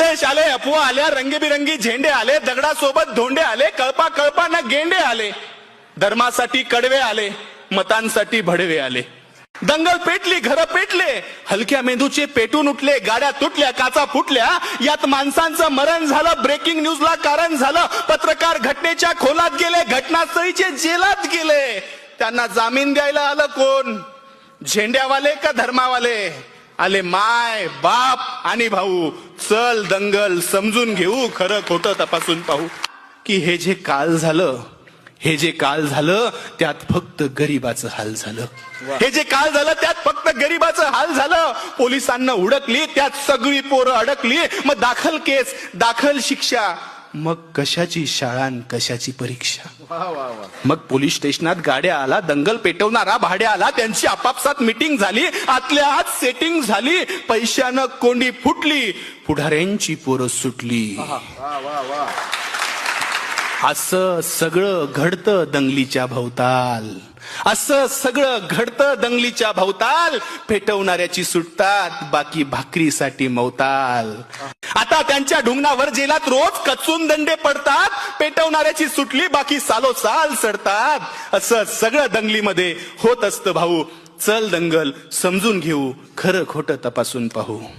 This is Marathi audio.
आदेश आले, अफवा आल्या, रंगीबिरंगी झेंडे आले, दगडासोबत धोंडे आले, कळपा कळपा न गेंडे आले, धर्मासाठी कडवे आले, मतांसाठी भडवे आले. दंगल पेटली, घर पेटले, हलक्या मेंदूचे पेटून उठले, गाड्या तुटल्या, काचा फुटल्या, यात माणसांचं मरण झालं, ब्रेकिंग न्यूजला कारण झालं, पत्रकार घटनेच्या खोलात गेले, घटनास्थळीचे जेलात गेले. त्यांना जामीन द्यायला आलं कोण? झेंड्यावाले का धर्मावाले? आले माय बाप आणि भाऊ. चल दंगल समजून घेऊ, खरं खोटं तपासून पाहू. की हे जे काल झालं त्यात फक्त गरीबाचं हाल झालं. हे जे काल झालं त्यात फक्त गरीबाचं हाल झालं. पोलिसांना उडकली, त्यात सगळी पोरं अडकली. मग दाखल केस, दाखल शिक्षा, मग कशाची शाळा आणि कशाची परीक्षा. मग पोलीस स्टेशनात गाड्या आला, दंगल पेटवणारा भाड्या आला, त्यांची आपापसात मीटिंग झाली, आतल्या आत सेटिंग झाली, पैशानं कोंडी फुटली, पुढाऱ्यांची पोरं सुटली. असं सगळं घडतं दंगलीच्या भोवताल. असं सगळं घडतं दंगलीच्या भोवताल. पेटवणाऱ्याची सुटतात, बाकी भाकरीसाठी मवताल. आता त्यांच्या ढुंगणावर जेलात रोज कचून दंडे पडतात. पेटवणाऱ्याची सुटली, बाकी सालोसाल सडतात. असं सगळं दंगलीमध्ये होत असतं भाऊ. चल दंगल समजून घेऊ, खरं खोटं तपासून पाहू.